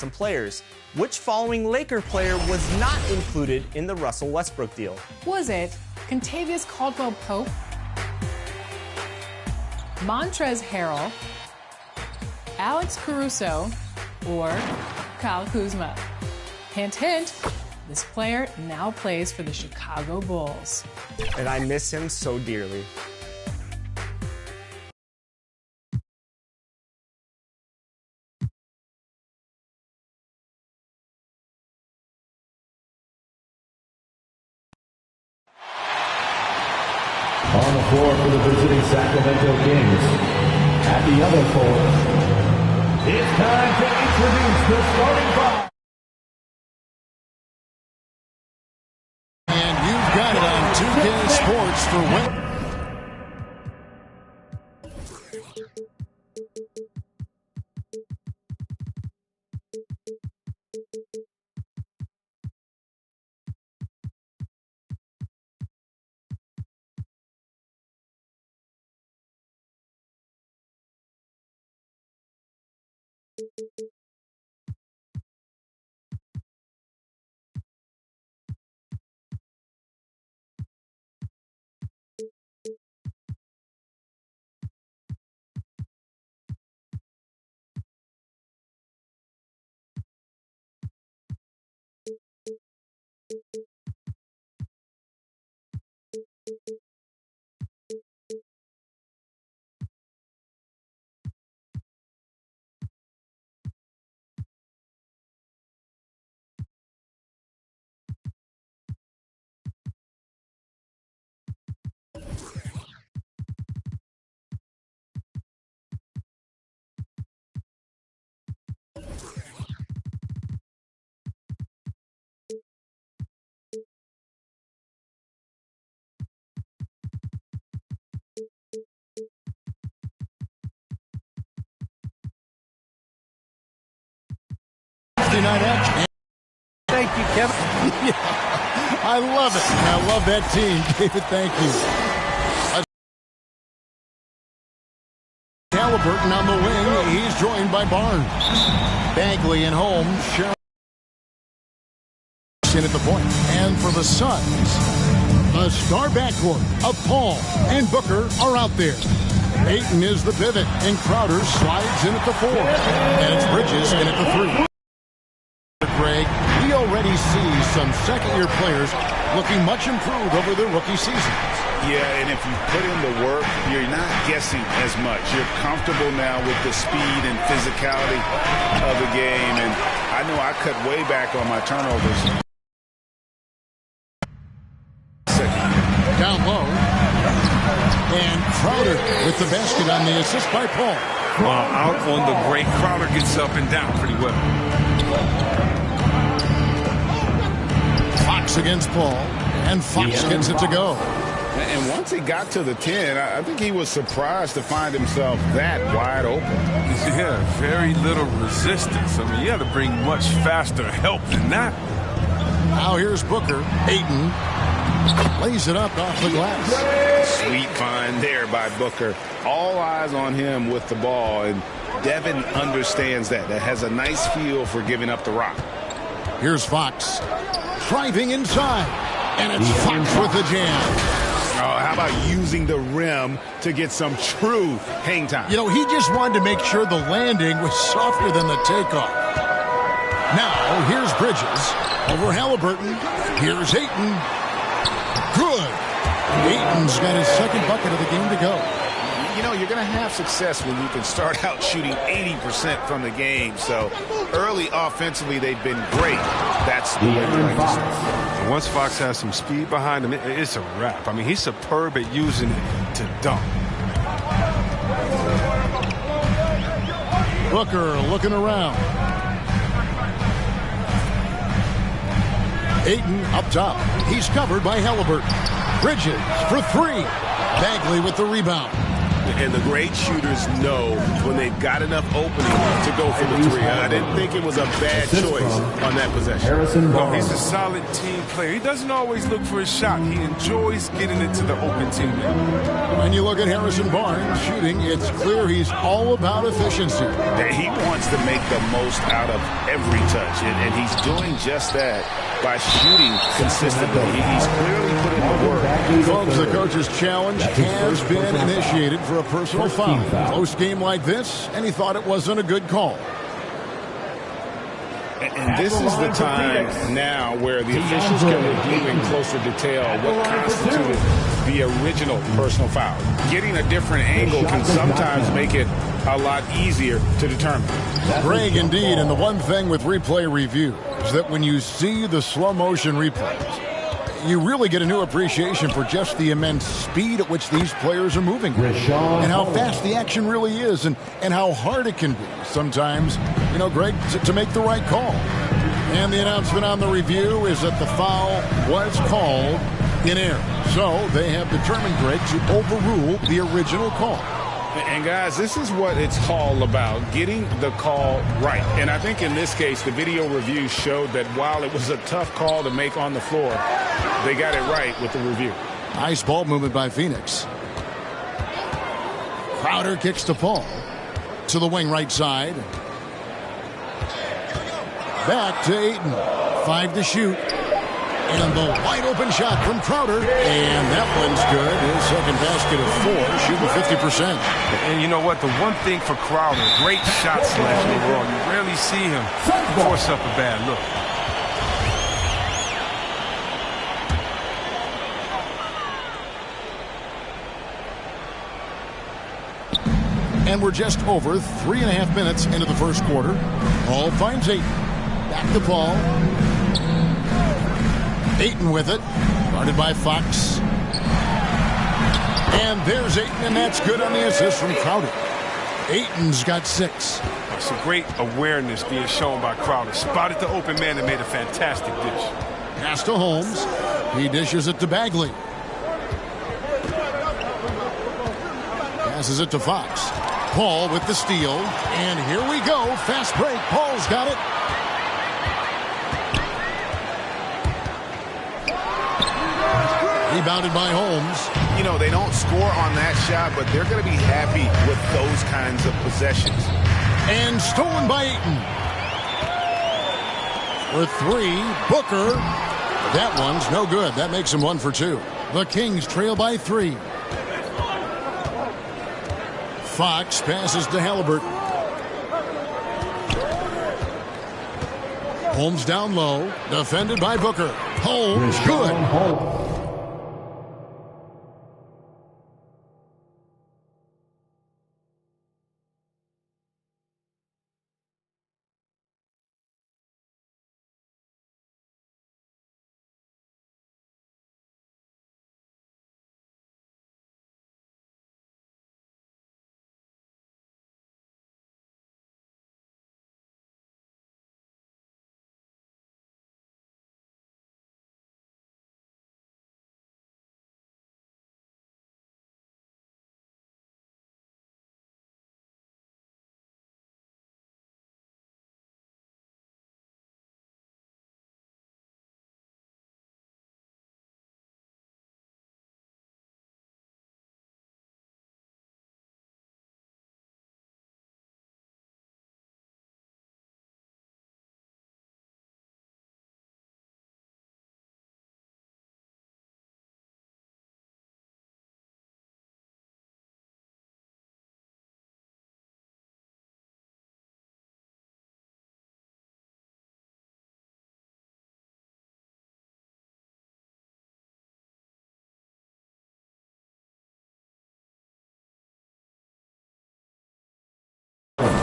some players. Which following Laker player was not included in the Russell Westbrook deal? Was it Kentavious Caldwell-Pope, Montrezl Harrell, Alex Caruso, or Kyle Kuzma? Hint, hint, this player now plays for the Chicago Bulls. And I miss him so dearly. On the floor for the visiting Sacramento Kings. At the other four, it's time to introduce the starting five. And you've got it on 2K Sports for when. Night action. Thank you, Kevin. Yeah, I love it. I love that team. David, thank you. Halliburton on the wing. He's joined by Barnes. Bagley and Holmes. In at the point. And for the Suns, the star backcourt of Paul and Booker are out there. Ayton is the pivot, and Crowder slides in at the 4. And it's Bridges in at the 3. Greg, we already see some second-year players looking much improved over their rookie seasons. Yeah, and if you put in the work, you're not guessing as much. You're comfortable now with the speed and physicality of the game, and I know I cut way back on my turnovers. Down low, and Crowder with the basket on the assist by Paul. Well, out on the break, Crowder gets up and down pretty well. Fox against Paul, and Fox gets it to go. And once he got to the 10, I think he was surprised to find himself that wide open. Yeah, very little resistance. I mean, you got to bring much faster help than that. Now here's Booker. Ayton lays it up off the glass. Sweet find there by Booker. All eyes on him with the ball, and Devin understands that. That has a nice feel for giving up the rock. Here's Fox. Driving inside, and it's Fox with the jam. Oh, how about using the rim to get some true hang time? You know, he just wanted to make sure the landing was softer than the takeoff. Now, here's Bridges over Halliburton. Here's Ayton. Good. Ayton's got his second bucket of the game to go. You know, you're going to have success when you can start out shooting 80% from the game. So early offensively, they've been great. That's the way they're going to start. Once Fox has some speed behind him, it's a wrap. I mean, he's superb at using it to dunk. Booker looking around. Ayton up top. He's covered by Halliburton. Bridges for 3. Bagley with the rebound. And the great shooters know when they've got enough opening to go for the three. I didn't think it was a bad choice on that possession. No, he's a solid team player. He doesn't always look for his shot. He enjoys getting it to the open teammate. When you look at Harrison Barnes shooting, it's clear he's all about efficiency. He wants to make the most out of every touch, and he's doing just that by shooting consistently. He's clearly put in the work. Folks, the coach's challenge has been initiated for a personal foul. Close game like this, and he thought it wasn't a good call. And this is the time now where the officials can review in closer detail what constituted the original personal foul. Getting a different angle can sometimes make it a lot easier to determine. Greg, indeed, and the one thing with replay review is that when you see the slow motion replays, you really get a new appreciation for just the immense speed at which these players are moving and how fast the action really is and how hard it can be sometimes, Greg, to make the right call. And the announcement on the review is that the foul was called in error. So they have determined, Greg, to overrule the original call. And guys, this is what it's all about, getting the call right. And I think in this case, the video review showed that while it was a tough call to make on the floor, they got it right with the review. Nice ball movement by Phoenix. Crowder kicks to Paul. To the wing right side. Back to Ayton. 5 to shoot. And the wide open shot from Crowder. And that one's good. His second basket of 4, shooting 50%. And you know what? The one thing for Crowder, great shot selection overall. You rarely see him force up a bad look. And we're just over 3.5 minutes into the first quarter. Paul finds Ayton. Back to Paul. Ayton with it. Guarded by Fox. And there's Ayton, and that's good on the assist from Crowder. Ayton's got 6. Some great awareness being shown by Crowder. Spotted the open man and made a fantastic dish. Pass to Holmes. He dishes it to Bagley. Passes it to Fox. Paul with the steal. And here we go. Fast break. Paul's got it. Rebounded by Holmes. They don't score on that shot, but they're going to be happy with those kinds of possessions. And stolen by Ayton. For 3, Booker. That one's no good. That makes him 1 for 2. The Kings trail by 3. Fox passes to Halliburton. Holmes down low. Defended by Booker. Holmes, good.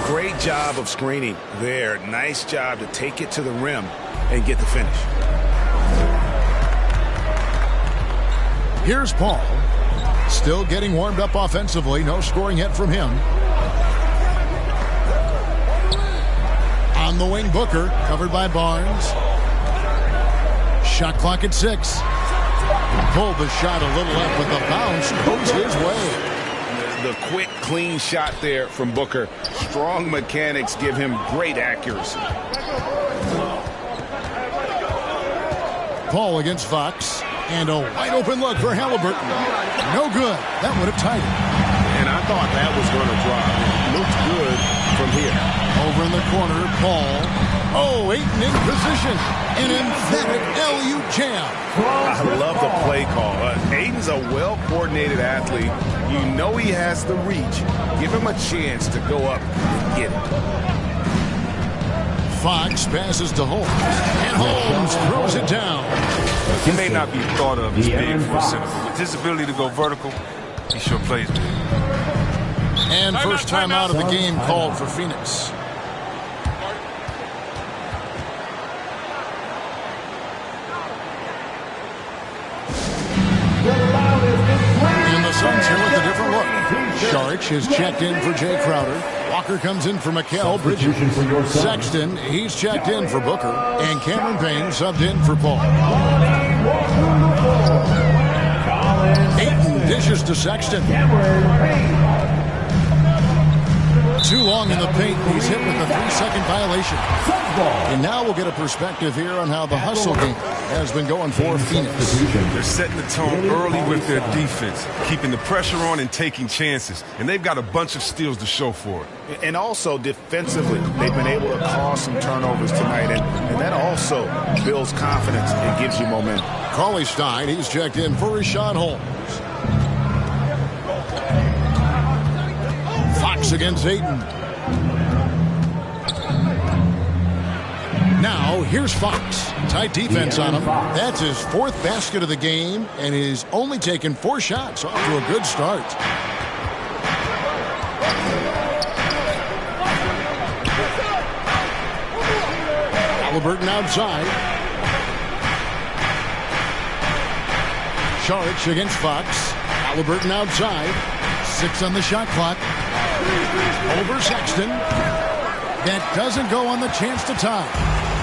Great job of screening there. Nice job to take it to the rim and get the finish. Here's Paul. Still getting warmed up offensively. No scoring yet from him. On the wing, Booker. Covered by Barnes. Shot clock at 6. Pulled the shot a little up, but the bounce goes his way. the quick, clean shot there from Booker. Strong mechanics give him great accuracy. Paul against Fox. And a wide open look for Halliburton. No good. That would have tied it. And I thought that was going to drop. It looked good from here. Over in the corner, Paul. Oh, Ayton in position. An emphatic LU jam. I love the play call. Ayton's a well-coordinated athlete. You know he has the reach. Give him a chance to go up and get it. Fox passes to Holmes. And Holmes throws it down. He may not be thought of as big for a center, but with his ability to go vertical, he sure plays big. And first time out of the game called for Phoenix. And the Suns here with a different look. Sharch is checked in for Jay Crowder. Walker comes in for Mikal Bridges. Sexton, he's checked in for Booker. And Cameron Payne subbed in for Paul. Ayton dishes to Sexton. Too long in the paint. He's hit with a 3-second violation. And now we'll get a perspective here on how the hustle game has been going for Phoenix. They're setting the tone early with their defense, keeping the pressure on and taking chances. And they've got a bunch of steals to show for it. And also defensively, they've been able to cause some turnovers tonight. And that also builds confidence and gives you momentum. Cauley Stein, he's checked in for Rashad Holmes. Fox against Ayton. Now, here's Fox. Tight defense on him. That's his 4th basket of the game, and he's only taken 4 shots. Off to a good start. Halliburton outside. Sharch against Fox. Halliburton outside. 6 on the shot clock. Over Sexton. That doesn't go on the chance to tie.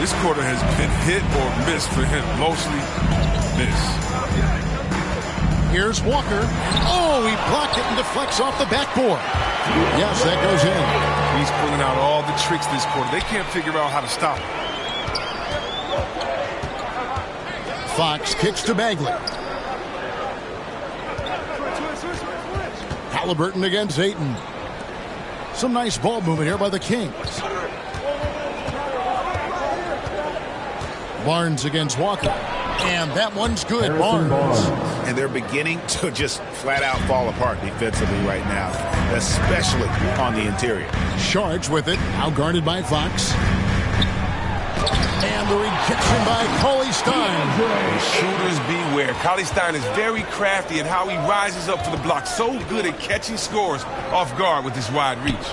This quarter has been hit or miss for him. Mostly miss. Here's Walker. Oh, he blocked it and deflects off the backboard. Yes, that goes in. He's pulling out all the tricks this quarter. They can't figure out how to stop him. Fox kicks to Bagley. Halliburton against Ayton. Some nice ball movement here by the Kings. Barnes against Walker. And that one's good. Barnes. And they're beginning to just flat out fall apart defensively right now, especially on the interior. Sharge with it. Outguarded by Fox. And the rejection by Cauley Stein. Shooters beware. Cauley Stein is very crafty in how he rises up for the block. So good at catching scores off guard with his wide reach.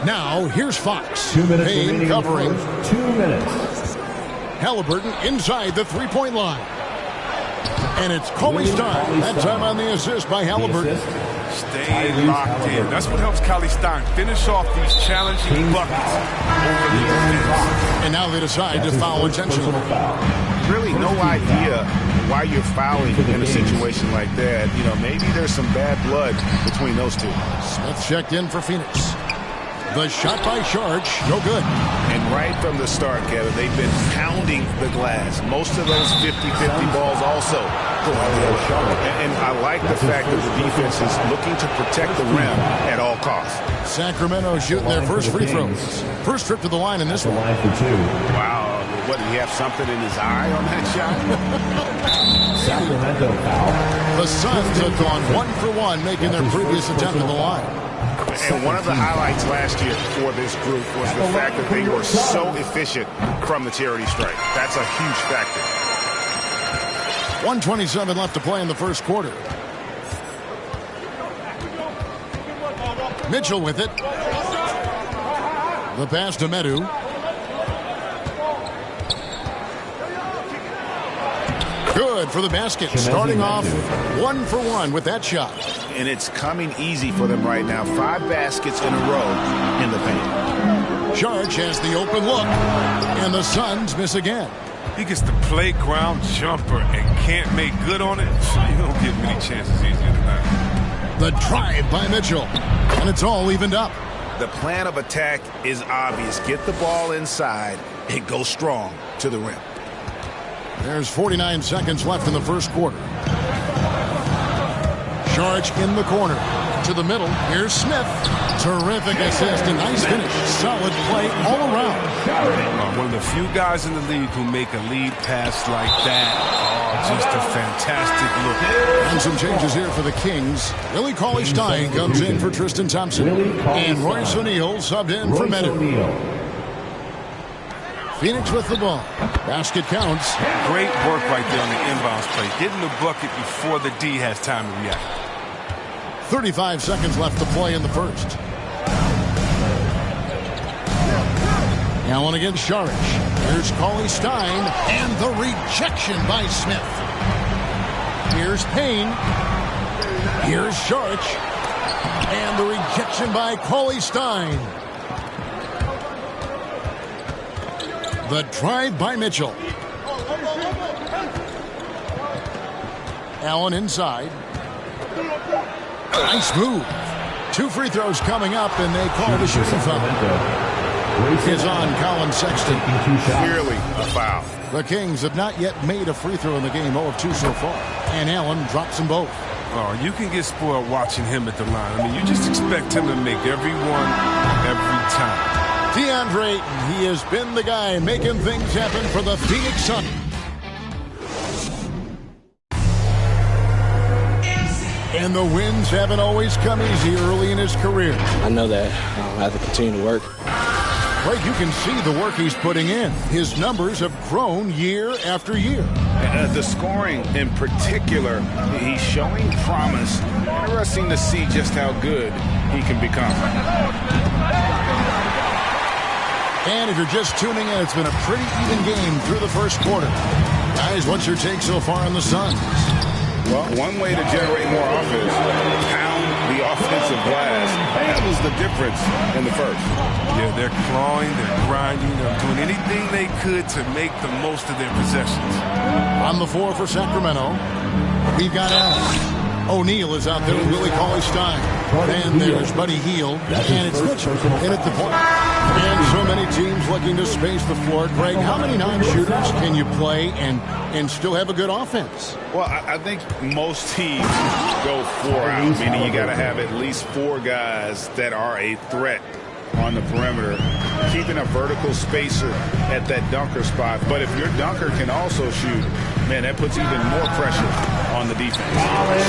Now, here's Fox. 2 minutes Payne remaining. covering. 2 minutes. Halliburton inside the three-point line. And it's Cauley Stein. That time on the assist by Halliburton. Staying locked in. That's what helps Cauley Stein finish off these challenging buckets over the defense. And now they decide to foul intentionally. Really no idea why you're fouling in a situation like that. You know, maybe there's some bad blood between those two. Smith checked in for Phoenix. The shot by Sharge, no good. And right from the start, Kevin, they've been pounding the glass. Most of those 50-50 balls also going their way. And I like the fact that the defense is looking to protect the rim at all costs. Sacramento shooting their first free throws. First trip to the line in this one. Wow. What, did he have something in his eye on that shot? Sacramento foul. The Suns have gone 1 for 1, making their previous attempt at the line. And one of the highlights last year for this group was the fact that they were so efficient from the charity stripe. That's a huge factor. 1:27 left to play in the first quarter. Mitchell with it. The pass to Medu. Good for the basket. Starting off 1 for 1 with that shot. And it's coming easy for them right now. 5 baskets in a row in the paint. Sharge has the open look. And the Suns miss again. He gets the playground jumper and can't make good on it. You don't get many chances easier than that. The drive by Mitchell, and it's all evened up. The plan of attack is obvious. Get the ball inside and go strong to the rim. There's 49 seconds left in the first quarter. Saric in the corner. To the middle. Here's Smith. Terrific assist and nice finish. Solid play all around. One of the few guys in the league who make a lead pass like that. Oh, just a fantastic look. And some changes here for the Kings. Willie Cauley-Stein comes in for Tristan Thompson. And Royce O'Neal subbed in for Meadow. Phoenix with the ball. Basket counts. Great work right there on the inbounds play. Getting the bucket before the D has time to react. 35 seconds left to play in the first. Allen against Saric. Here's Cauley-Stein, and the rejection by Smith. Here's Payne. Here's Saric, and the rejection by Cauley-Stein. The drive by Mitchell. Allen inside. Nice move. 2 free throws coming up, and they call the shooting foul. Is on Colin Sexton. Clearly a foul. The Kings have not yet made a free throw in the game, 0 of 2 so far. And Allen drops them both. Oh, you can get spoiled watching him at the line. I mean, you just expect him to make every one, every time. DeAndre Ayton, he has been the guy making things happen for the Phoenix Suns. And the wins haven't always come easy early in his career. I know that. I have to continue to work. Right, you can see the work he's putting in. His numbers have grown year after year. The scoring in particular, he's showing promise. Interesting to see just how good he can become. And if you're just tuning in, it's been a pretty even game through the first quarter. Guys, what's your take so far on the Suns? Well, one way to generate more offense, pound the offensive glass. That was the difference in the first. Yeah, they're clawing, they're grinding, they're doing anything they could to make the most of their possessions. On the floor for Sacramento, we've got Allen. O'Neal is out there with Willie Cauley-Stein. And there's Buddy Hield. And it's Mitchell in at the point. And so many teams looking to space the floor. Greg, how many non-shooters can you play and still have a good offense? Well, I think most teams go 4 out, meaning you got to have at least 4 guys that are a threat on the perimeter, keeping a vertical spacer at that dunker spot. But if your dunker can also shoot, man, that puts even more pressure on the defense.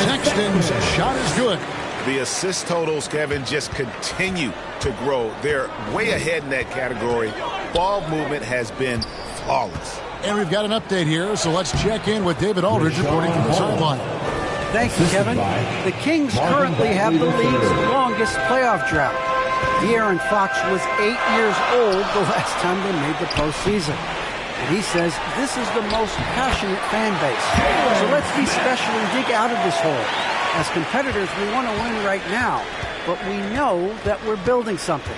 Sexton's shot is good. The assist totals, Kevin, just continue to grow. They're way ahead in that category. Ball movement has been flawless. And we've got an update here, so let's check in with David Aldridge reporting from the sideline. Thank you, Kevin. The Kings currently have the league's longest playoff drought. De'Aaron Fox was 8 years old the last time they made the postseason. And he says this is the most passionate fan base. So let's be special and dig out of this hole. As competitors, we want to win right now, but we know that we're building something.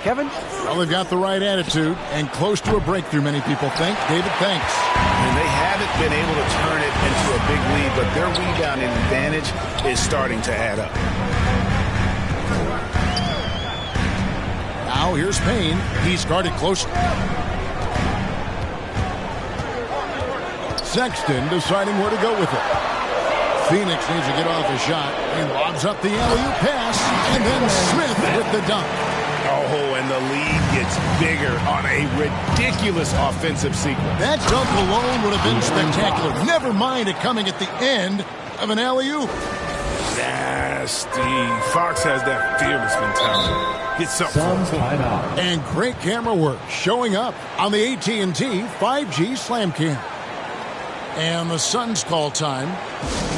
Kevin? Well, they've got the right attitude and close to a breakthrough, many people think. David, thanks. And they haven't been able to turn it into a big lead, but their rebounding advantage is starting to add up. Now here's Payne. He's guarded closely. Sexton deciding where to go with it. Phoenix needs to get off a shot and lobs up the alley-oop pass, and then Smith with the dunk. Oh, and the lead gets bigger on a ridiculous offensive sequence. That dunk alone would have been spectacular. Never mind it coming at the end of an alley-oop. Nasty. Fox has that fearless mentality. Gets up for a And great camera work showing up on the AT&T 5G Slam Cam. And the Suns call time.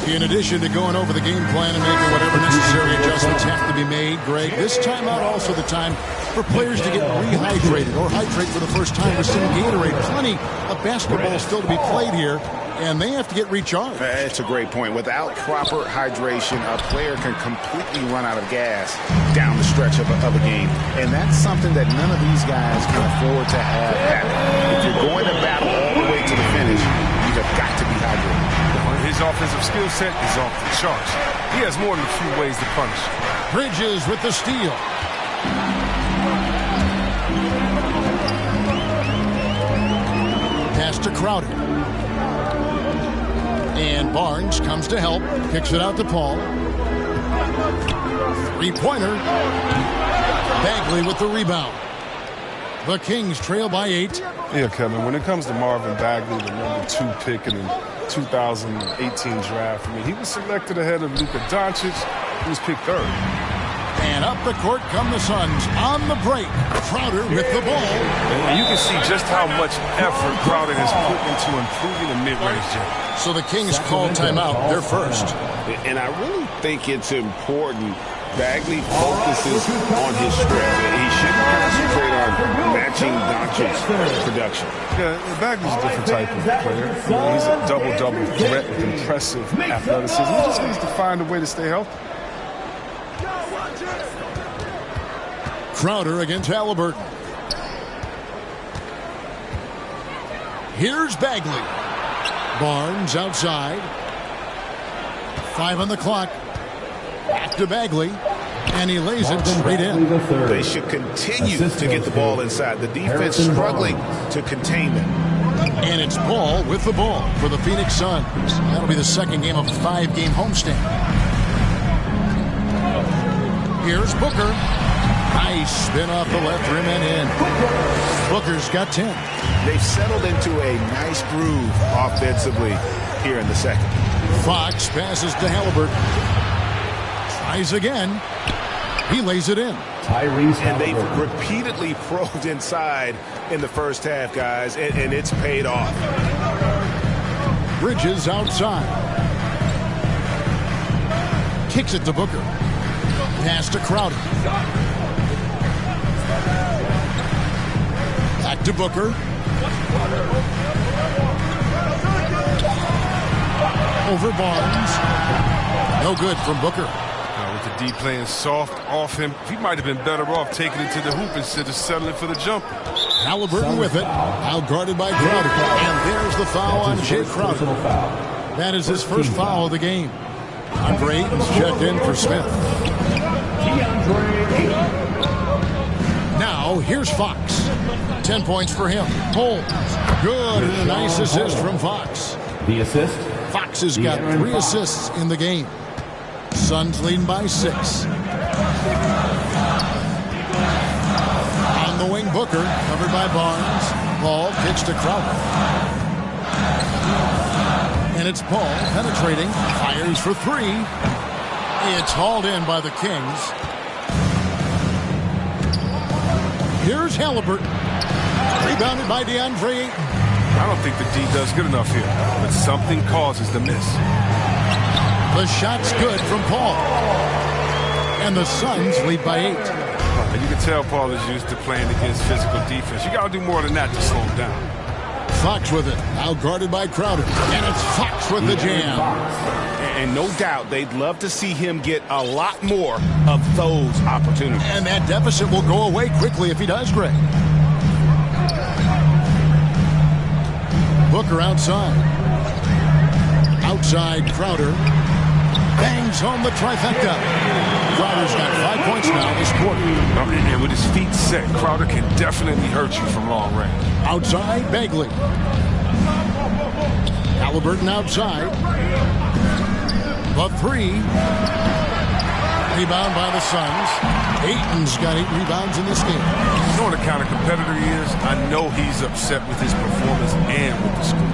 In addition to going over the game plan and making whatever necessary adjustments have to be made, Greg, this timeout also the time for players to get rehydrated or hydrate for the first time with some Gatorade. Plenty of basketball still to be played here, and they have to get recharged. That's a great point. Without proper hydration, a player can completely run out of gas down the stretch of a game. And that's something that none of these guys can afford to have happen. If you're going to battle all the way to to the finish, you have got to be hydrated. His offensive skill set is off the charts. He has more than a few ways to punish. Bridges with the steal. Pass to Crowder. And Barnes comes to help. Kicks it out to Paul. Three-pointer. Bagley with the rebound. The Kings trail by 8. Yeah, Kevin, when it comes to Marvin Bagley, the #2 pick in the 2018 draft, I mean, he was selected ahead of Luka Doncic. He was picked 3rd. And up the court come the Suns on the break. Crowder with the ball. And you can see just how much effort Crowder has put into improving the mid-range jump. So the Kings call timeout. They're first. And I really think it's important Bagley focuses on his strengths. He shouldn't concentrate on matching Doncic's production. Yeah, Bagley's a different type of player. He's a double-double threat with impressive athleticism. He just needs to find a way to stay healthy. Crowder against Halliburton. Here's Bagley. Barnes outside. 5 on the clock. Back to Bagley. And he lays it straight in. They should continue to get the ball inside. The defense struggling to contain them. And it's Paul with the ball for the Phoenix Suns. That'll be the second game of a 5-game homestand. Here's Booker. Nice spin off the left rim and in. Booker's got 10. They've settled into a nice groove offensively here in the second. Fox passes to Halliburton. Tries again. He lays it in. And they've repeatedly probed inside in the first half, guys, and it's paid off. Bridges outside. Kicks it to Booker. Pass to Crowder. Back to Booker. Over Barnes. No good from Booker. With the D playing soft off him, he might have been better off taking it to the hoop instead of settling for the jumper. Halliburton with it. Out guarded by Crowder. And there's the foul on Jay Crowder. That is his first foul of the game. Andre Ayton's checked in for Smith. Now, here's Fox. 10 points for him. Holmes. Good. And a nice assist from Fox. The assist. Fox has got 3 assists in the game. Suns leading by 6. On the wing, Booker. Covered by Barnes. Ball pitch to Crowder. And it's Paul penetrating. Fires for 3. It's hauled in by the Kings. Here's Halliburton. Rebounded by DeAndre Ayton. I don't think the D does good enough here, but something causes the miss. The shot's good from Paul. And the Suns lead by 8. You can tell Paul is used to playing against physical defense. You got to do more than that to slow him down. Fox with it. Out guarded by Crowder. And it's Fox with the jam. And no doubt they'd love to see him get a lot more of those opportunities. And that deficit will go away quickly if he does, Greg. Booker outside. Outside Crowder. Bangs home the trifecta. Crowder's got 5 points now this quarter. And with his feet set, Crowder can definitely hurt you from long range. Outside, Bagley. Halliburton outside. The 3. Rebound by the Suns. Ayton's got 8 rebounds in this game. You know what the kind of competitor he is? I know he's upset with his performance and with the score.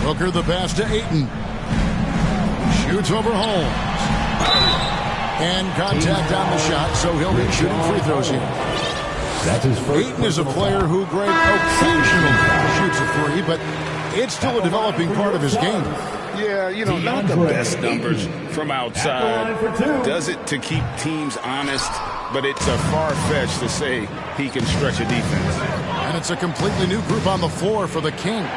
Booker the pass to Ayton. Shoots over Holmes. And contact on the shot, so he'll be shooting free throws here. That's his first. Ayton is a player who Greg occasionally shoots a 3, but it's still a developing part of his game. Yeah, you know, not the best numbers from outside. Does it to keep teams honest, but it's a far-fetch to say he can stretch a defense. And it's a completely new group on the floor for the Kings.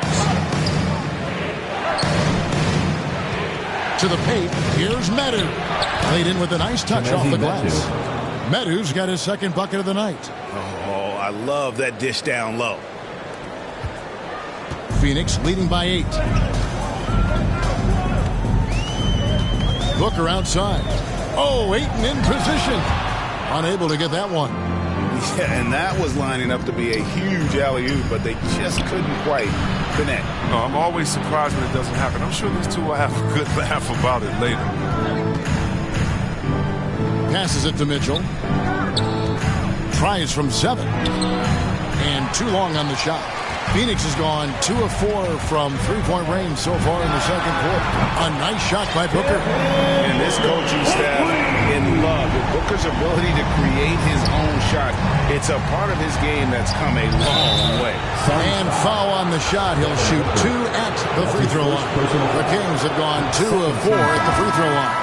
To the paint, here's Medu. Played in with a nice touch off the glass. Medu's got his second bucket of the night. Oh, I love that dish down low. Phoenix leading by 8. Booker outside. Oh, Ayton in position. Unable to get that one. Yeah, and that was lining up to be a huge alley-oop, but they just couldn't quite connect. No, I'm always surprised when it doesn't happen. I'm sure these two will have a good laugh about it later. Passes it to Mitchell. Tries from 7. And too long on the shot. Phoenix has gone 2 of 4 from three-point range so far in the second quarter. A nice shot by Booker. And this coaching staff in love with Booker's ability to create his own shot. It's a part of his game that's come a long way. And foul on the shot. He'll shoot 2 at the free throw line. The Kings have gone 2 of 4 at the free throw line.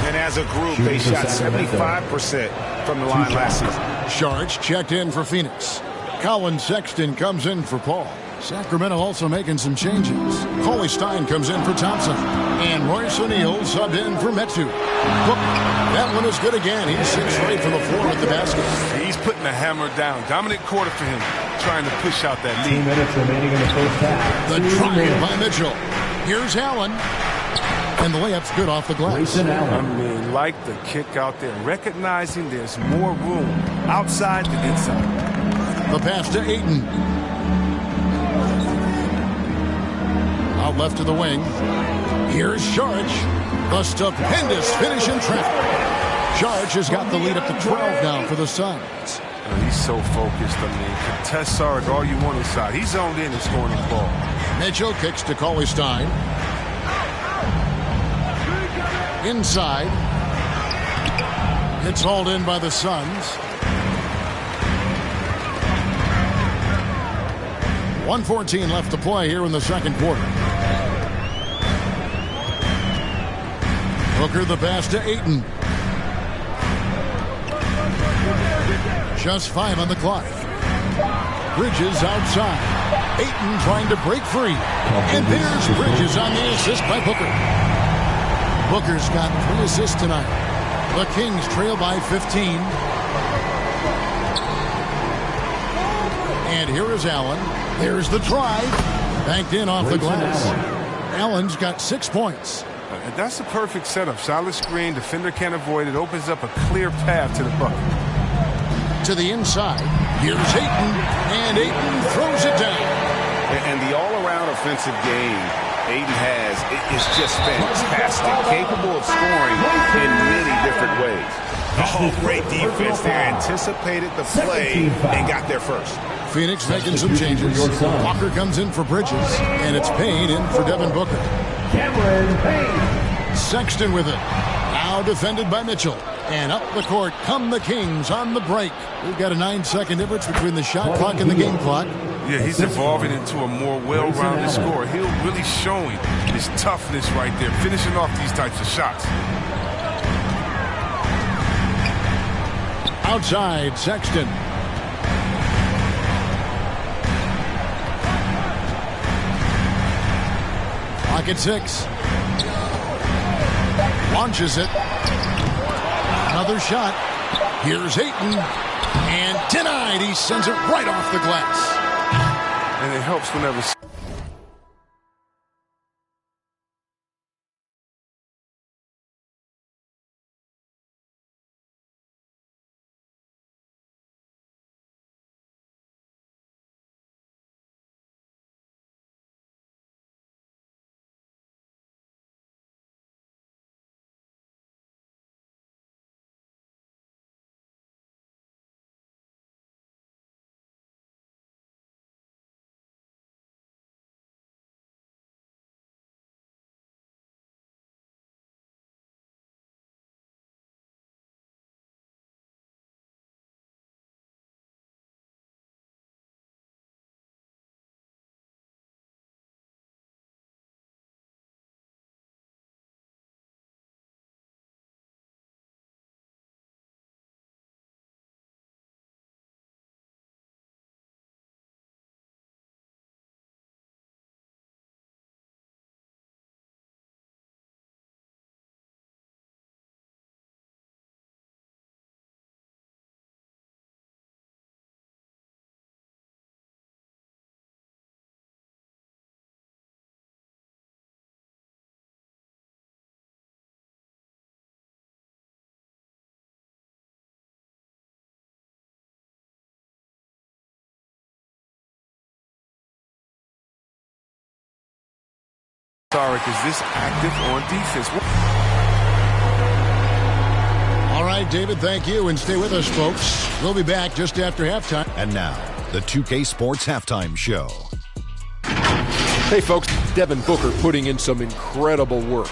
And as a group, they shot 75% from the line last season. Sharge checked in for Phoenix. Colin Sexton comes in for Paul. Sacramento also making some changes. Cauley Stein comes in for Thompson. And Royce O'Neal subbed in for Metu. That one is good again. He's 6 straight from the floor with the basket. He's putting the hammer down. Dominant quarter for him, trying to push out that 2 lead. minutes remaining in the first half. The drive by Mitchell. Here's Allen. And the layup's good off the glass. I mean, like the kick out there, recognizing there's more room outside than inside. The pass to Ayton. Out left to the wing. Here's Sharge. The stupendous finish in traffic. Sharge has got the lead up to 12 now for the Suns. He's so focused. I mean, contest Sarge all you want inside. He's zoned in and scoring the ball. Mitchell kicks to Cauley Stein. Inside. It's hauled in by the Suns. 1:14 left to play here in the second quarter. Booker the pass to Ayton. Just 5 on the clock. Bridges outside. Ayton trying to break free. And there's Bridges on the assist by Booker. Booker's got 3 assists tonight. The Kings trail by 15. And here is Allen. There's the drive. Banked in off the glass. Allen's got 6 points. And that's a perfect setup. Solid screen. Defender can't avoid it. Opens up a clear path to the bucket. To the inside. Here's Ayton. And Ayton throws it down. And the all-around offensive game Ayton has is just fantastic. Capable of scoring in many different ways. Oh, great defense there. Anticipated the play and got there first. Phoenix making some changes. Walker comes in for Bridges. And it's Payne in for Devin Booker. Cameron Payne. Sexton with it. Now defended by Mitchell. And up the court come the Kings on the break. We've got a 9-second difference between the shot clock and the game clock. Yeah, he's evolving into a more well-rounded scorer. He's really showing his toughness right there, finishing off these types of shots. Outside, Sexton. Clock at 6. Launches it. Another shot. Here's Ayton. And denied. He sends it right off the glass. And it helps whenever historic is this active on defense. All right, David, thank you, and stay with us, folks. We'll be back just after halftime. And now, the 2K Sports Halftime Show. Hey, folks, Devin Booker putting in some incredible work.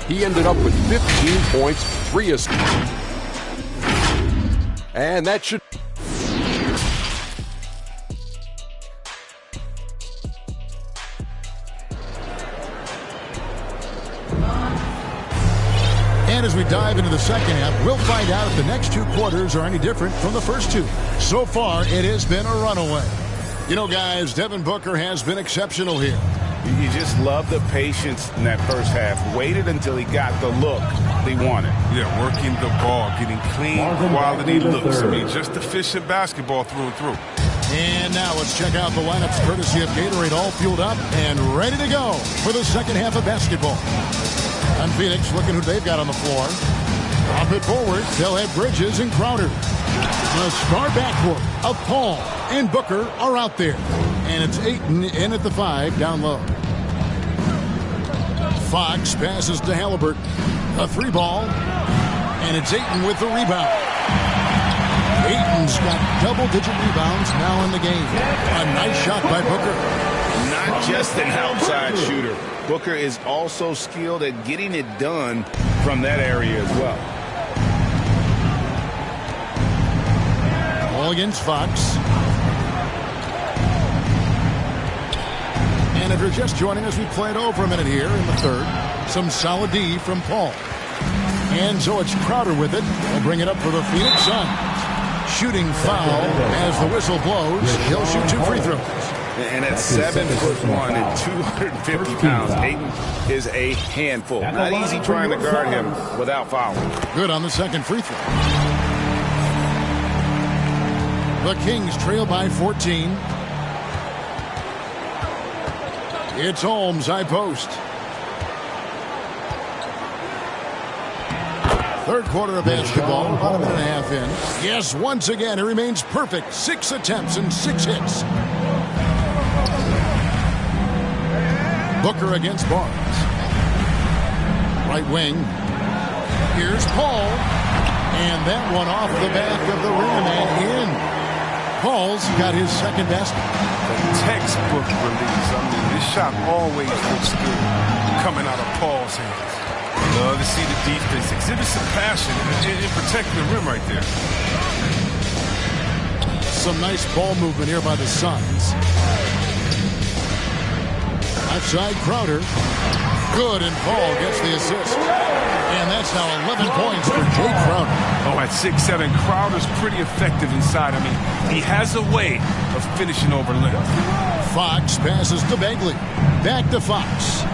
He ended up with 15 points, 3 assists. And that should... And as we dive into the second half, we'll find out if the next 2 quarters are any different from the first 2. So far, it has been a runaway. You know, guys, Devin Booker has been exceptional here. You just love the patience in that first half. Waited until he got the look he wanted. Yeah, working the ball, getting clean, quality looks. I mean, just efficient basketball through and through. And now let's check out the lineups courtesy of Gatorade, all fueled up and ready to go for the second half of basketball. And Phoenix looking who they've got on the floor. Off it forward, they'll have Bridges and Crowder. The star backcourt of Paul and Booker are out there. And it's Ayton in at the 5 down low. Fox passes to Halliburton. A 3-ball. And it's Ayton with the rebound. Ayton's got double-digit rebounds now in the game. A nice shot by Booker. Not just an outside shooter. Booker is also skilled at getting it done from that area as well. Ball against Fox. And if you're just joining us, we play it over a minute here in the third. Some solid D from Paul. And so it's Crowder with it. They'll bring it up for the Phoenix Suns. Shooting foul as the whistle blows. He'll shoot 2 free throws. And at 7'1" and 250 pounds, Ayton is a handful. Not easy trying to guard him without fouling. Good on the second free throw. The Kings trail by 14. It's Holmes, high post. Third quarter of basketball, about a minute and a half in. Yes, once again, he remains perfect. 6 attempts and 6 hits. Booker against Barnes. Right wing. Here's Paul. And that one off the back of the rim and in. Paul's got his second basket. The textbook release. I mean, this shot always looks good coming out of Paul's hands. Love to see the defense exhibit some passion in protecting the rim right there. Some nice ball movement here by the Suns. Outside Crowder. Good, and Paul gets the assist. And that's now 11 points for Jay Crowder. Oh, at 6'7", Crowder's pretty effective inside. I mean, he has a way of finishing over length. Fox passes to Bagley. Back to Fox.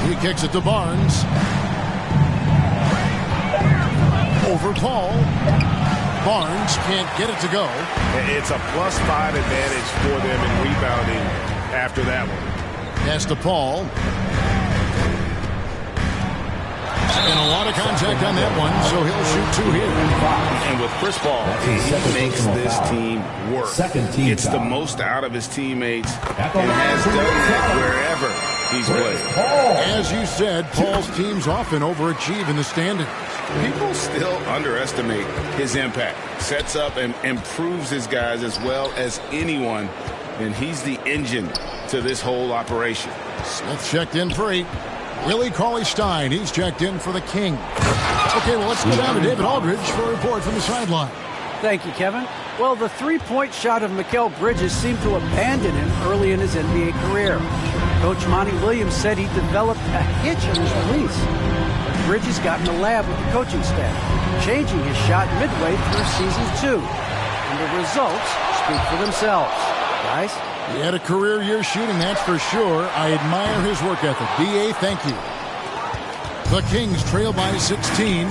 He kicks it to Barnes. Over Paul. Barnes can't get it to go. It's a +5 advantage for them in rebounding after that one. Pass to Paul. And a lot of contact on that one, so he'll shoot 2 here. And with Chris Paul, he makes this team work. Gets the most out of his teammates and has done that wherever he's played. As you said, Paul's teams often overachieve in the standings. People still underestimate his impact. Sets up and improves his guys as well as anyone, and he's the engine to this whole operation. Smith checked in for 8. Willie Cauley-Stein, he's checked in for the King. Okay, well, let's go down to David Aldridge for a report from the sideline. Thank you, Kevin. Well, the three-point shot of Mikal Bridges seemed to abandon him early in his NBA career. Coach Monty Williams said he developed a hitch in his release. But Bridges got in the lab with the coaching staff, changing his shot midway through season 2. And the results speak for themselves. Guys? He had a career year shooting, that's for sure. I admire his work ethic. B.A., thank you. The Kings trail by 16.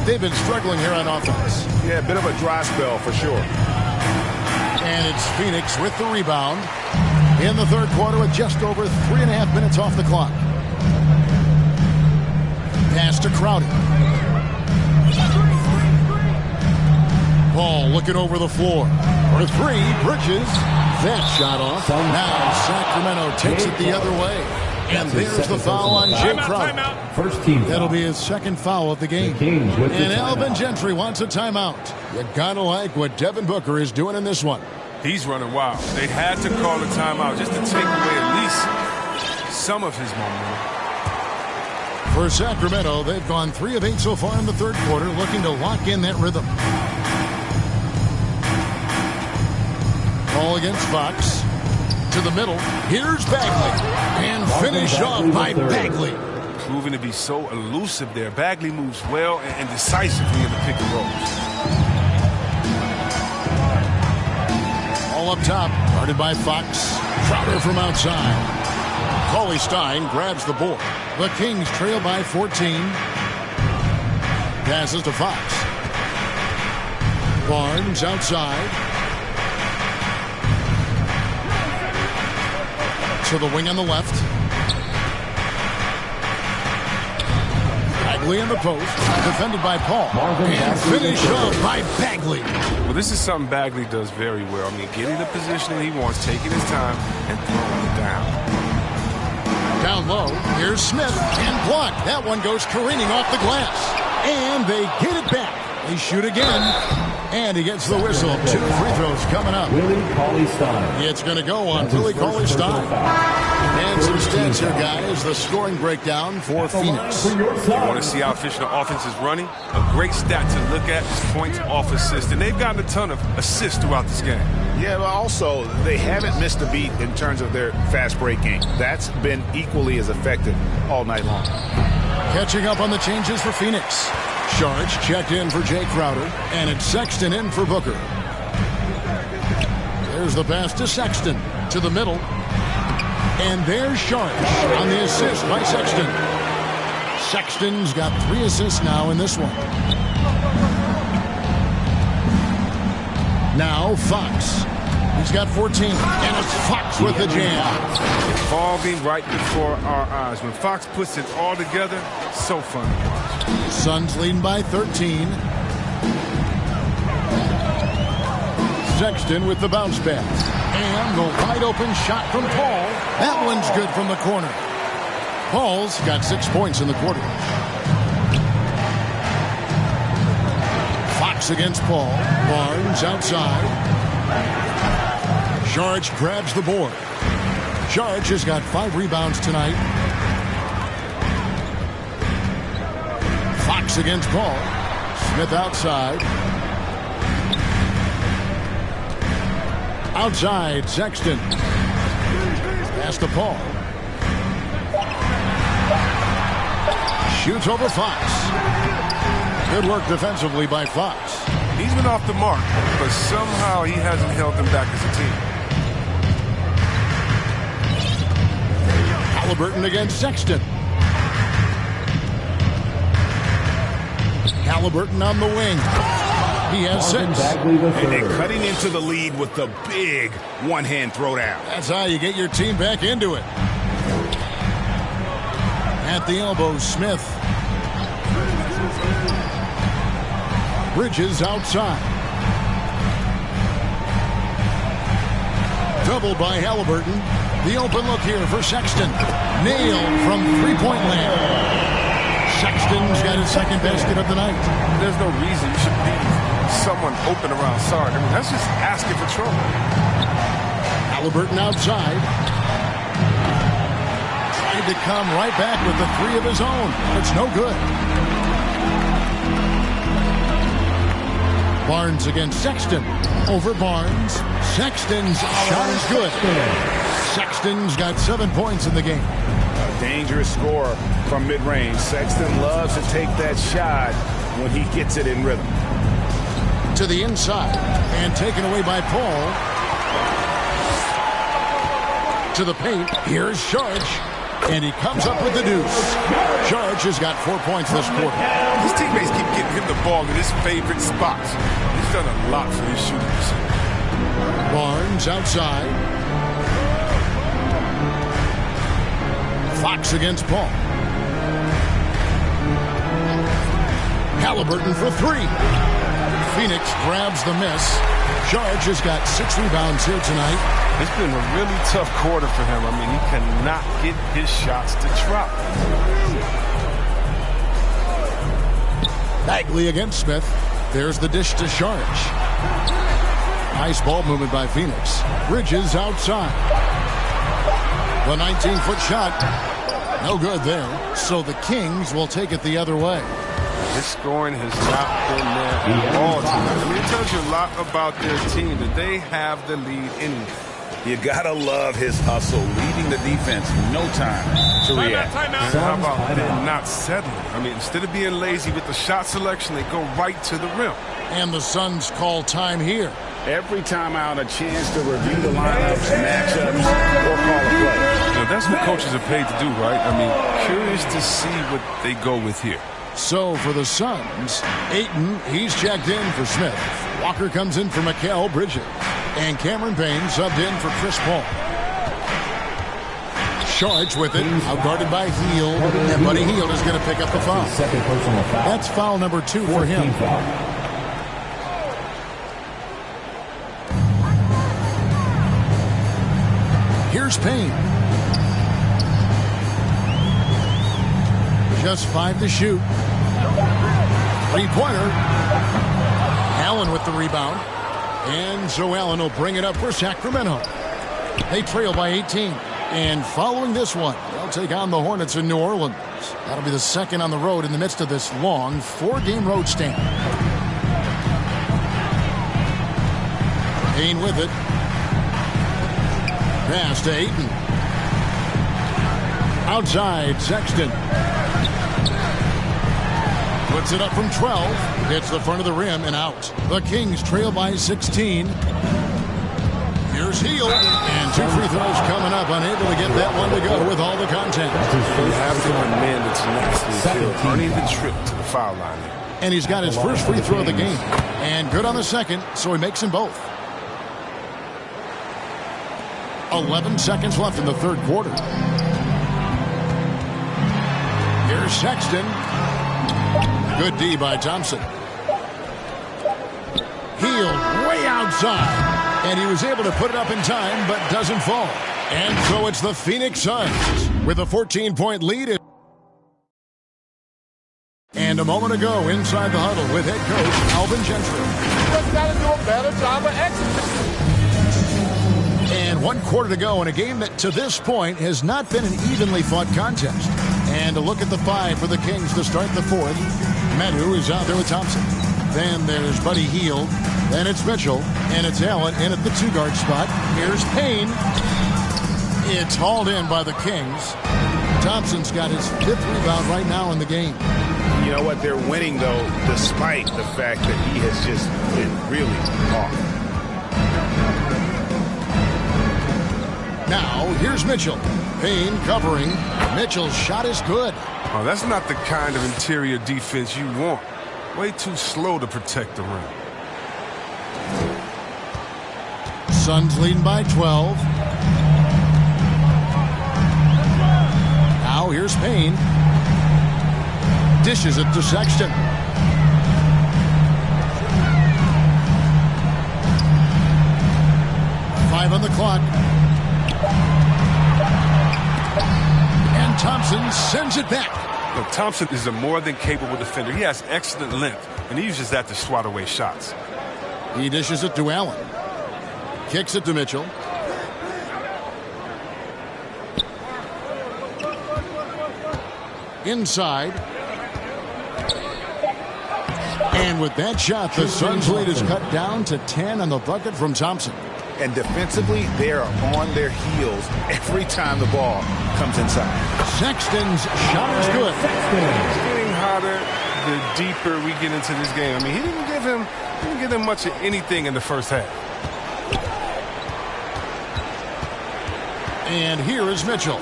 They've been struggling here on offense. Yeah, a bit of a dry spell for sure. And it's Phoenix with the rebound in the third quarter with just over 3.5 minutes off the clock. Pass to Crowder. Ball looking over the floor. For 3, Bridges. that shot off. Now Sacramento takes it the other way. And there's the foul on Jay Crowder. First team. That'll be his second foul of the game. And Alvin Gentry wants a timeout. You gotta like what Devin Booker is doing in this one. He's running wild. They had to call a timeout just to take away at least some of his momentum. For Sacramento, they've gone 3 of 8 so far in the third quarter, looking to lock in that rhythm. Ball against Fox. To the middle. Here's Bagley. And finished off by Bagley. Proving to be so elusive there. Bagley moves well and decisively in the pick and rolls. All up top. Guarded by Fox. Crowder from outside. Cauley Stein grabs the board. The Kings trail by 14. Passes to Fox. Barnes outside. To the wing on the left. Bagley in the post. Defended by Paul. And finished off by Bagley. Well, this is something Bagley does very well. I mean, getting the position that he wants, taking his time, and throwing it down. Down low. Here's Smith. And blocked. That one goes careening off the glass. And they get it back. They shoot again. And he gets the whistle. 2 free throws coming up. Willie Cauley-Stein. It's going to go on Willie Cauley-Stein. And some stats here, guys. The scoring breakdown for Phoenix. You want to see how efficient the offense is running? A great stat to look at is points off assist. And they've gotten a ton of assists throughout this game. Yeah, but also, they haven't missed a beat in terms of their fast break game. That's been equally as effective all night long. Catching up on the changes for Phoenix. Sharge checked in for Jay Crowder, and it's Sexton in for Booker. There's the pass to Sexton, to the middle. And there's Sharge on the assist by Sexton. Sexton's got 3 assists now in this one. Now Fox. He's got 14, and it's Fox with the jam. Evolving right before our eyes. When Fox puts it all together, so fun to watch. Suns leading by 13. Sexton with the bounce back. And the wide open shot from Paul. That one's good from the corner. Paul's got 6 points in the quarter. Fox against Paul. Barnes outside. Sharge grabs the board. Sharge has got 5 rebounds tonight. Fox against Paul. Smith outside. Outside, Sexton. Pass to Paul. Shoots over Fox. Good work defensively by Fox. He's been off the mark, but somehow he hasn't held them back as a team. Halliburton against Sexton. Halliburton on the wing. He has 6. And they're cutting into the lead with the big one-hand throwdown. That's how you get your team back into it. At the elbow, Smith. Bridges outside. Doubled by Halliburton. The open look here for Sexton. Nailed from three-point land. Sexton's got his second basket of the night. There's no reason you should leave someone open around Sarge. I mean, that's just asking for trouble. Halliburton outside. Tried to come right back with the 3 of his own. It's no good. Barnes against Sexton. Over Barnes. Sexton's shot is good. Sexton's got 7 points in the game. A dangerous scorer from mid-range. Sexton loves to take that shot when he gets it in rhythm. To the inside. And taken away by Paul. To the paint. Here's Sharge. And he comes up with the deuce. Sharge has got 4 points this quarter. His teammates keep getting him the ball in his favorite spots. He's done a lot for his shooters. Barnes outside. Fox against Paul. Halliburton for 3. Phoenix grabs the miss. George has got 6 rebounds here tonight. It's been a really tough quarter for him. I mean, he cannot get his shots to drop. Bagley against Smith. There's the dish to Sharge. Nice ball movement by Phoenix. Bridges outside. The 19-foot shot. No good there. So the Kings will take it the other way. His scoring has not been there at all tonight. I mean, it tells you a lot about their team that they have the lead anyway. You gotta love his hustle, leading the defense, no time to react. How about them not settling? I mean, instead of being lazy with the shot selection, they go right to the rim. And the Suns call time here. Every time out, a chance to review the lineups, matchups, or call a play. Now, that's what coaches are paid to do, right? I mean, curious to see what they go with here. So for the Suns, Ayton, he's checked in for Smith. Walker comes in for Mikal Bridges. And Cameron Payne subbed in for Chris Paul. Sharge with it, outguarded by Hield. And Buddy Hield is going to pick up the foul. Second personal foul. That's foul number 2 for him. Here's Payne. Just 5 to shoot. 3-pointer. Allen with the rebound. And so Allen will bring it up for Sacramento. They trail by 18. And following this one, they'll take on the Hornets in New Orleans. That'll be the second on the road in the midst of this long 4-game road stand. Payne with it. Pass to Ayton. Outside, Sexton. Puts it up from 12. Hits the front of the rim and out. The Kings trail by 16. Here's Hield. And 2 free throws coming up. Unable to get that one to go with all the content. You have to demand it's nicely Hield earning the trip to the foul line. And he's got his first free throw of the game. And good on the second, so he makes them both. 11 seconds left in the third quarter. Here's Sexton. Good D by Thompson. Hield way outside. And he was able to put it up in time, but doesn't fall. And so it's the Phoenix Suns with a 14-point lead. And a moment ago, inside the huddle with head coach Alvin Gentry. Just got to do a better job of executing. And 1 quarter to go in a game that to this point has not been an evenly fought contest. And a look at the 5 for the Kings to start the 4th. Medu is out there with Thompson. Then there's Buddy Hield. Then it's Mitchell. And it's Allen in at the 2-guard spot. Here's Payne. It's hauled in by the Kings. Thompson's got his 5th rebound right now in the game. You know what? They're winning, though, despite the fact that he has just been really off. Now, here's Mitchell. Payne covering. Mitchell's shot is good. Oh, that's not the kind of interior defense you want. Way too slow to protect the rim. Suns leading by 12. Now, here's Payne. Dishes it to Sexton. Five on the clock. And Thompson sends it back. Look, Thompson is a more than capable defender. He has excellent length, and he uses that to swat away shots. He dishes it to Allen. Kicks it to Mitchell. Inside. And with that shot, the Suns' lead is cut down to 10 on the bucket from Thompson. And defensively, they are on their heels every time the ball comes inside. Sexton's shot is good. It's getting hotter the deeper we get into this game. I mean, he didn't give him much of anything in the first half. And here is Mitchell.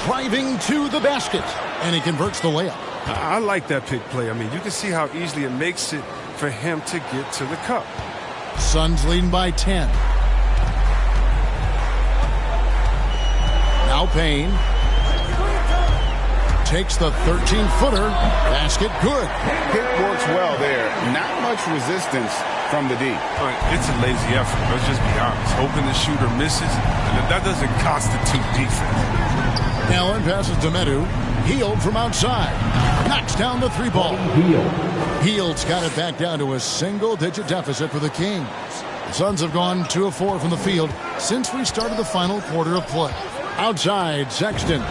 Driving to the basket. And he converts the layup. I like that pick play. I mean, you can see how easily it makes it for him to get to the cup. Suns leading by 10. Now Payne. Takes the 13-footer. Basket good. It works well there. Not much resistance from the D. It's a lazy effort. Let's just be honest. Hoping the shooter misses, and that doesn't constitute defense. Allen passes to Medu. Hield from outside. Knocks down the three ball. Hield's got it back down to a single-digit deficit for the Kings. The Suns have gone 2 of 4 from the field since we started the final quarter of play. Outside, Sexton.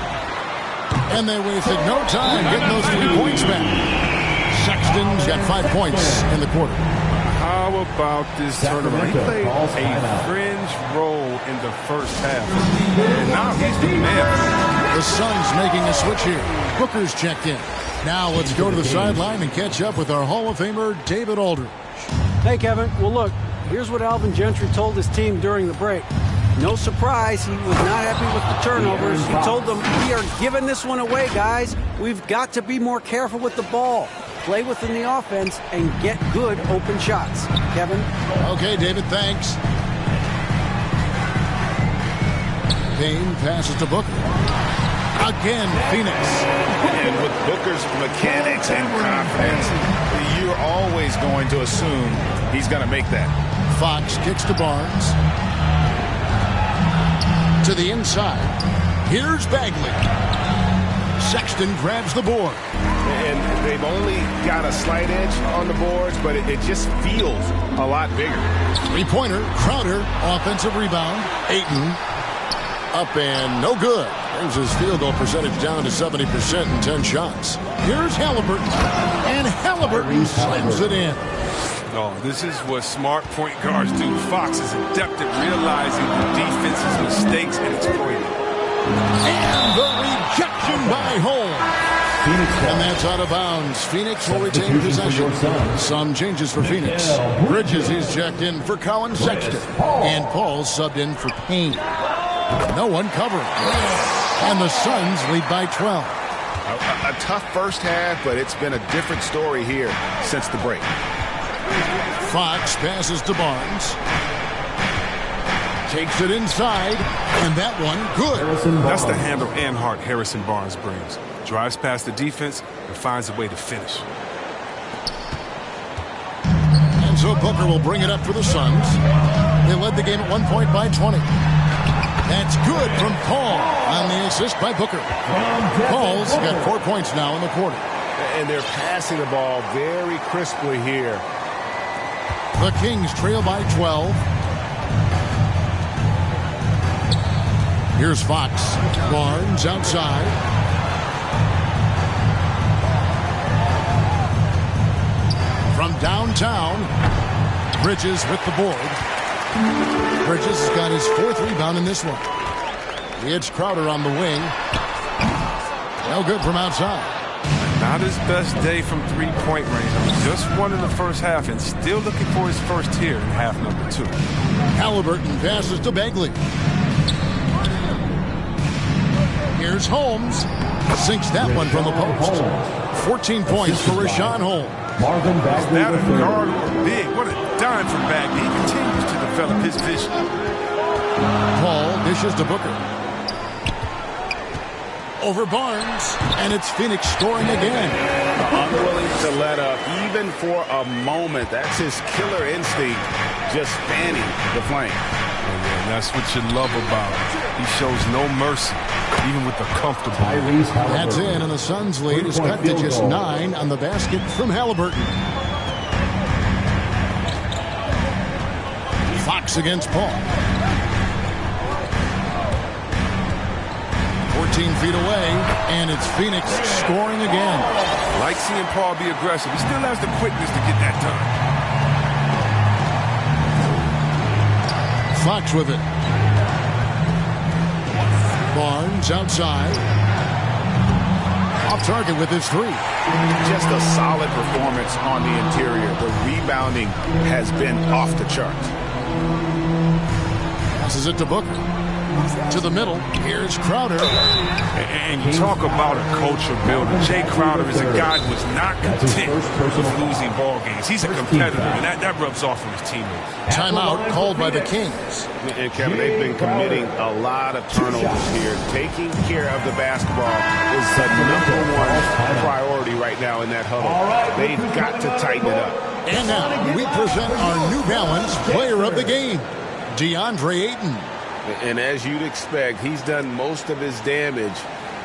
And they wasted no time getting those 3 points back. Sexton's got 5 points in the quarter. How about this tournament? He played a fringe role in the first half. And now he's the man. The Suns making a switch here. Booker's checked in. Now let's go to the sideline and catch up with our Hall of Famer, David Aldridge. Hey, Kevin. Well, look, here's what Alvin Gentry told his team during the break. No surprise, he was not happy with the turnovers. He told them, we are giving this one away, guys. We've got to be more careful with the ball. Play within the offense and get good open shots. Kevin? Okay, David, thanks. Payne passes to Booker. Again, Phoenix. And with Booker's mechanics and confidence, you're always going to assume he's going to make that. Fox kicks to Barnes. To the inside. Here's Bagley. Sexton grabs the board. And they've only got a slight edge on the boards, but it just feels a lot bigger. 3-pointer, Crowder, offensive rebound. Ayton, up and no good. Brings his field goal percentage down to 70% in 10 shots. Here's Halliburton, and Halliburton slams it in. Oh, this is what smart point guards do. Fox is adept at realizing the defense's mistakes and exploiting them. And the rejection by Holmes. And that's out of bounds. Phoenix will retain possession. Some changes for Phoenix. Bridges is checked in for Colin Sexton. And Paul subbed in for Payne. No one covering. And the Suns lead by 12. A tough first half, but it's been a different story here since the break. Fox passes to Barnes. Takes it inside, and that one good. That's the handle and heart Harrison Barnes brings. Drives past the defense and finds a way to finish. And so Booker will bring it up for the Suns. They led the game at 1 point by 20. That's good from Paul on the assist by Booker. Paul's got 4 points now in the quarter. And they're passing the ball very crisply here. The Kings trail by 12. Here's Fox. Barnes outside. From downtown, Bridges with the board. Bridges has got his 4th rebound in this one. It's Crowder on the wing. No good from outside. Not his best day from 3-point range. Just won in the first half and still looking for his first here in half number 2. Halliburton passes to Bagley. Here's Holmes. Sinks that one from the post. 14 points for Rashawn Holmes. Marvin Bagley. That a guard or big. What a dime from Bagley. He continues to develop his vision. Paul dishes to Booker. Over Barnes, and it's Phoenix scoring again. Unwilling to let up, even for a moment. That's his killer instinct, just fanning the flame. And that's what you love about him. He shows no mercy, even with the comfortable. That's in, and the Suns' lead is cut to just 9 on the basket from Halliburton. Fox against Paul. 14 feet away, and it's Phoenix scoring again. Like seeing Paul be aggressive. He still has the quickness to get that done. Fox with it. Barnes outside. Off target with his 3. Just a solid performance on the interior. The rebounding has been off the charts. Passes it to Booker. To the middle, here's Crowder. And you talk about a culture builder. Jay Crowder is a guy who is not content with losing ball games. He's a competitor, and that rubs off on his teammates. Timeout called by the Kings. And Kevin, they've been committing a lot of turnovers here. Taking care of the basketball is the #1 priority right now in that huddle. They've got to tighten it up. And now we present our New Balance Player of the Game, DeAndre Ayton. And as you'd expect, he's done most of his damage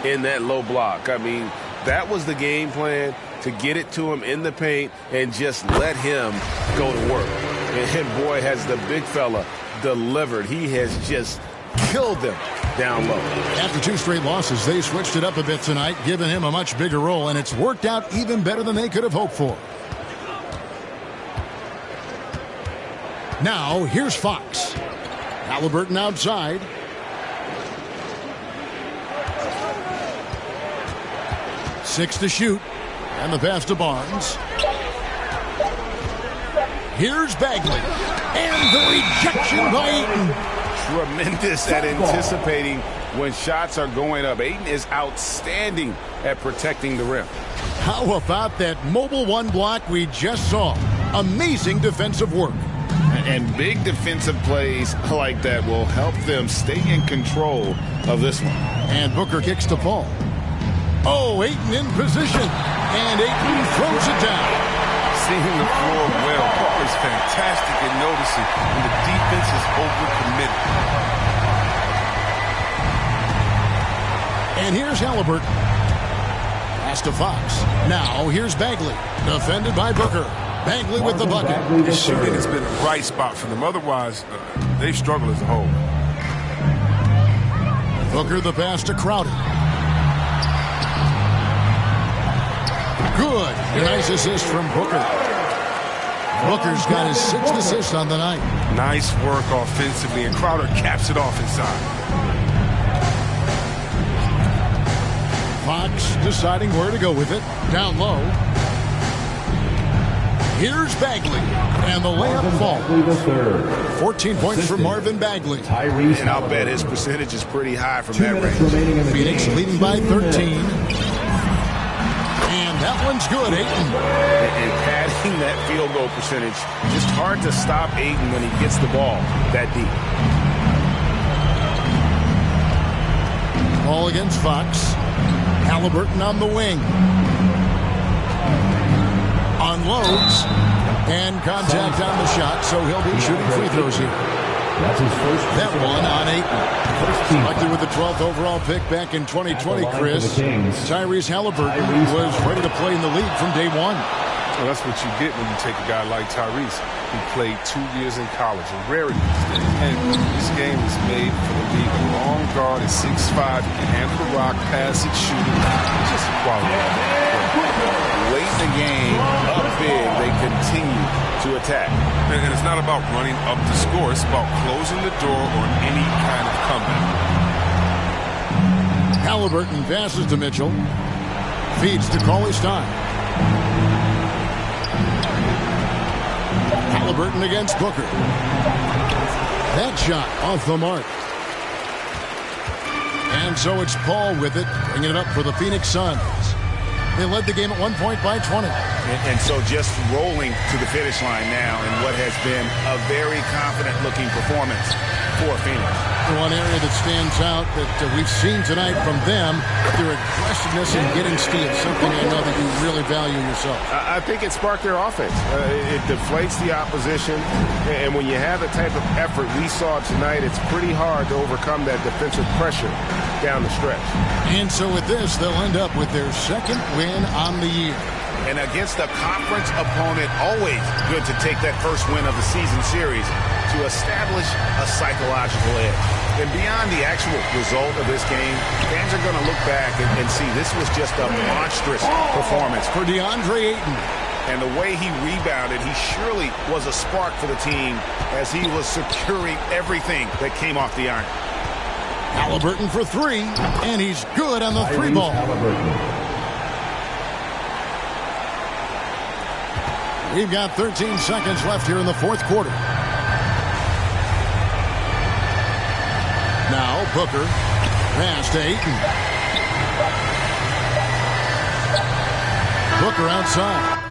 in that low block. I mean, that was the game plan, to get it to him in the paint and just let him go to work. And boy, has the big fella delivered. He has just killed them down low. After 2 straight losses, they switched it up a bit tonight, giving him a much bigger role, and it's worked out even better than they could have hoped for. Now, here's Fox. Halliburton outside. Six to shoot. And the pass to Barnes. Here's Bagley. And the rejection by Ayton. Tremendous at anticipating when shots are going up. Ayton is outstanding at protecting the rim. How about that mobile 1 block we just saw? Amazing defensive work. And big defensive plays like that will help them stay in control of this one. And Booker kicks to Paul. Oh, Ayton in position. And Ayton throws it down. Seeing the floor well. Paul is fantastic at noticing when the defense is overcommitted. And here's Halliburton. Pass to Fox. Now here's Bagley. Defended by Booker. Bagley with the bucket. His shooting has been a bright spot for them. Otherwise, they've struggled as a whole. Booker the pass to Crowder. Good. Nice assist from Booker. Booker's got his 6th assist on the night. Nice work offensively, and Crowder caps it off inside. Fox deciding where to go with it. Down low. Here's Bagley. And the layup falls. 14 points from Marvin Bagley. And I'll bet his percentage is pretty high from that range. Phoenix leading by 13. And that one's good, Ayton. And padding that field goal percentage, just hard to stop Ayton when he gets the ball that deep. Ball against Fox. Halliburton on the wing. Unloads. And contact on the shot, so he'll be shooting free throws here. That's his first. That one on Ayton. Selected with the 12th overall pick back in 2020, Chris. Tyrese Halliburton was ready to play in the league from day one. Well, that's what you get when you take a guy like Tyrese. He played 2 years in college, a rarity these days. And this game is made for the league. A long guard at 6'5", he can handle the rock, pass it, shoot it. It's just a quality. Late in the game, up big, they continue to attack. And it's not about running up the score. It's about closing the door on any kind of comeback. Halliburton passes to Mitchell. Feeds to Cauley-Stein. Halliburton against Booker. That shot off the mark. And so it's Paul with it, bringing it up for the Phoenix Suns. They led the game at 1 point by 20. And so just rolling to the finish line now in what has been a very confident-looking performance for Phoenix. One area that stands out that we've seen tonight from them, their aggressiveness in getting steals, something I know that you really value yourself. I think it sparked their offense. It deflates the opposition, and when you have the type of effort we saw tonight, it's pretty hard to overcome that defensive pressure down the stretch. And so with this, they'll end up with their 2nd win on the year. And against a conference opponent, always good to take that first win of the season series to establish a psychological edge. And beyond the actual result of this game, fans are going to look back and see this was just a monstrous performance for DeAndre Ayton. And the way he rebounded, he surely was a spark for the team as he was securing everything that came off the iron. Halliburton for 3, and he's good on the 3 ball. We've got 13 seconds left here in the 4th quarter. Now Booker. Pass to Ayton. Booker outside.